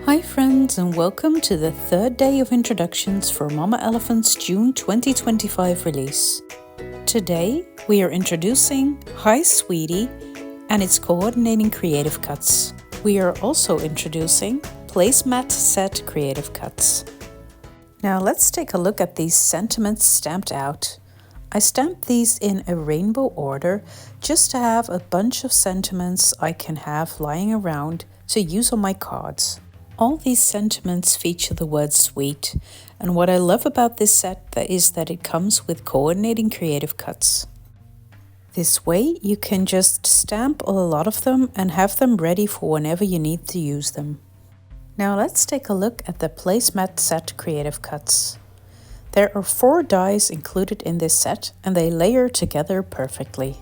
Hi friends, and welcome to the third day of introductions for Mama Elephant's June 2025 release. Today we are introducing Hi Sweetie and its coordinating creative cuts. We are also introducing Placemat set creative cuts. Now let's take a look at these sentiments stamped out. I stamped these in a rainbow order just to have a bunch of sentiments I can have lying around to use on my cards. All these sentiments feature the word sweet, and what I love about this set is that it comes with coordinating creative cuts. This way you can just stamp a lot of them and have them ready for whenever you need to use them. Now let's take a look at the Placemat set creative cuts. There are 4 dies included in this set and they layer together perfectly.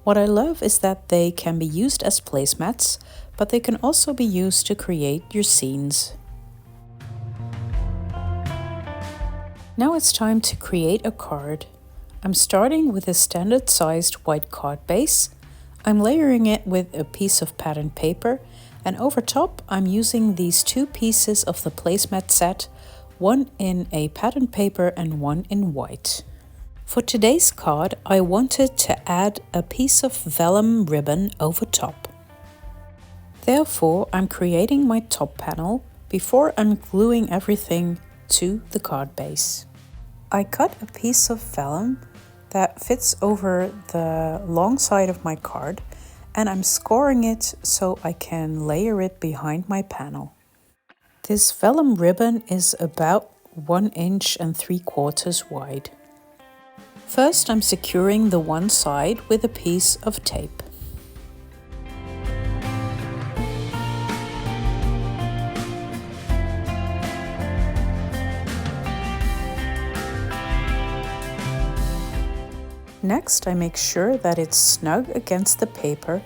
What I love is that they can be used as placemats, but they can also be used to create your scenes. Now it's time to create a card. I'm starting with a standard sized white card base. I'm layering it with a piece of patterned paper, and over top I'm using these 2 pieces of the placemat set, one in a patterned paper and one in white. For today's card, I wanted to add a piece of vellum ribbon over top. Therefore, I'm creating my top panel before I'm gluing everything to the card base. I cut a piece of vellum that fits over the long side of my card, and I'm scoring it so I can layer it behind my panel. This vellum ribbon is about 1 inch and 3/4 wide. First, I'm securing the one side with a piece of tape. Next, I make sure that it's snug against the paper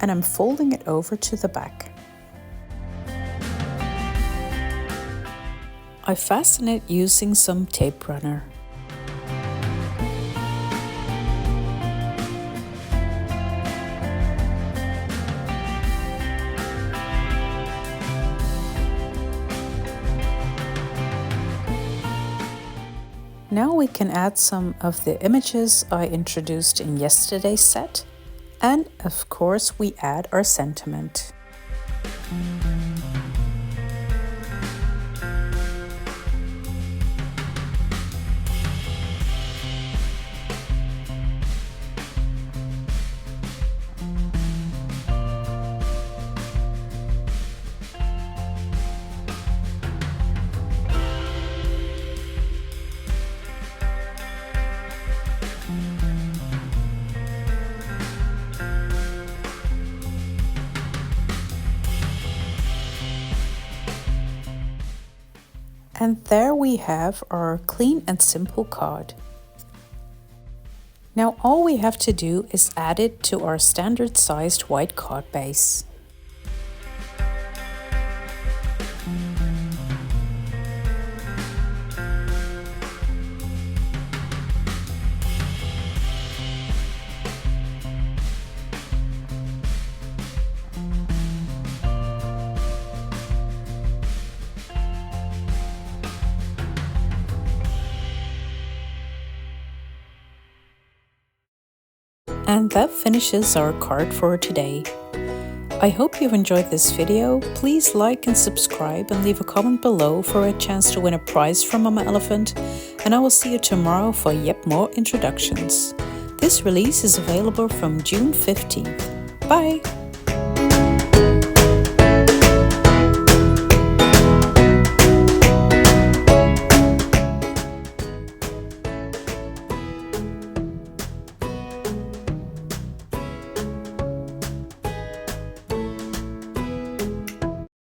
and I'm folding it over to the back. I fasten it using some tape runner. Now we can add some of the images I introduced in yesterday's set, and of course we add our sentiment. And there we have our clean and simple card. Now all we have to do is add it to our standard sized white card base. And that finishes our card for today. I hope you've enjoyed this video. Please like and subscribe and leave a comment below for a chance to win a prize from Mama Elephant, and I will see you tomorrow for yet more introductions. This release is available from June 15th. Bye!